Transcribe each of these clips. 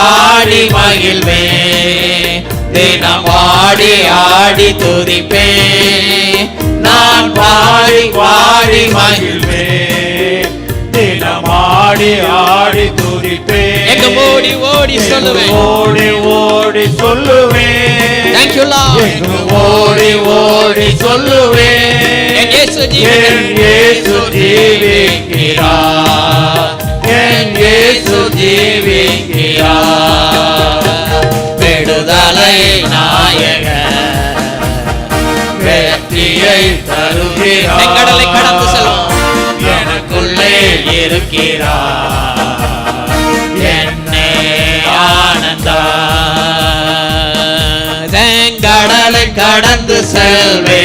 பாடி மகிழ்வே, தினம் ஆடி ஆடி துதிப்பே. நான் பாடி பாடி மகிழ்வே, தினம் ஆடி ஆடி துதிப்பே. எங்கும் ஓடி ஓடி சொல்லுவேன், ஓடி ஓடி சொல்லுவேன். Thank you Lord. எங்கும் ஓடி ஓடி சொல்லுவேன், என் இயேசு ஜீவிக்கிறார், என் இயேசு ஜீவிக்கிறார். விடுதலை நாயகர், வெற்றியை தருகிறார். செங்கடலை கடந்து செல்லும் எனக்குள்ளே இருக்கிறார், என்னே ஆனந்தா. செங்கடலை கடந்து செல்வே,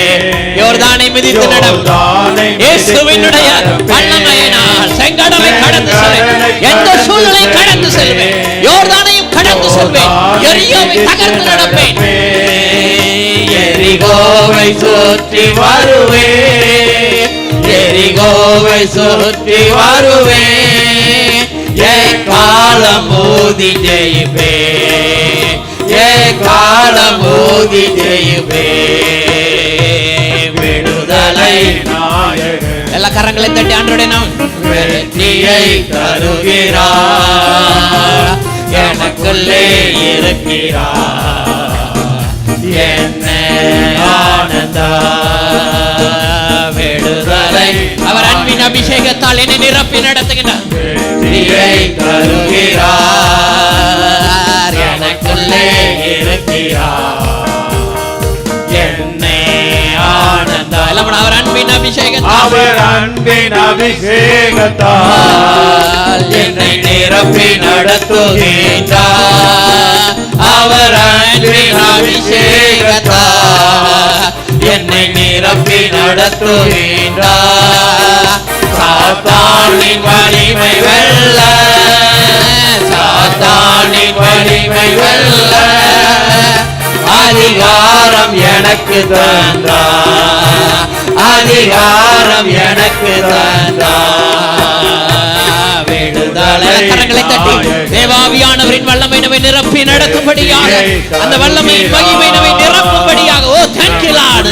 யோர்தானை மிதித்து நடப்பேன். இயேசுவினுடைய வல்லமையினால் செங்கடலை கடந்து செல்வேன். எந்த சூழலை கடந்து செல்வேன், யோர்தானையும் கடந்து செல்வேன். எரியோவை தகர்த்து நடப்பேன். எரிகோவை சுற்றி வருவேன், எரிகோவை சுற்றி வருவேன். காலம் ஊதி ஜெயிப்பே, காலம் ஊதி ஜெயிப்பே. விடுதலை நாயகர், எல்லா கரங்களை தட்டி ஆண்டவரே நாம் வெற்றியை தருகிறார், எனக்குள்ளே இருக்கிறார், என்ன ஆனந்தா. விடுதலை அவர் அன்பின் அபிஷேகத்தால் என்னை நிரப்பி நடத்துகிறார், வெற்றியை தருகிறார், எனக்குள்ளே இருக்கிறார், என்னை ஆனந்தா. அவர் அன்பின் அபிஷேகத்தால், அவர் அன்பின் அபிஷேகத்தால் என்னை நிரப்பி நடத்துகின்றார். அவர் அன்பின் அபிஷேகத்தால் என்னை நிரப்பி நடத்துகின்றார். சாத்தானின் வலிமை வெல்ல, சாத்தானின் வலிமை வெல்ல அதிகாரம் எனக்கு தந்தார், அதிகாரம் எனக்கு தந்தார். விடுதலை கரங்களை தட்டி தேவாவியானவரின் வல்லமை நம்மை நிரப்பி நடத்தும்படியாக, அந்த வல்லமை மகிமை நம்மை நிரப்பும்படியாக. ஓ thank you Lord.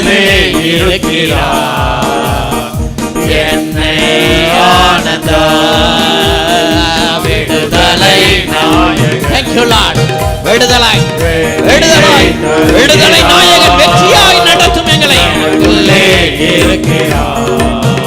என்னை ஆனந்தா. விடுதலை நாயகன், thank you Lord. விடுதலை விடுதலை விடுதலை நாயகன் வெற்றியாய் நடத்தும் எங்களை. உள்ளே இருக்கிறார்,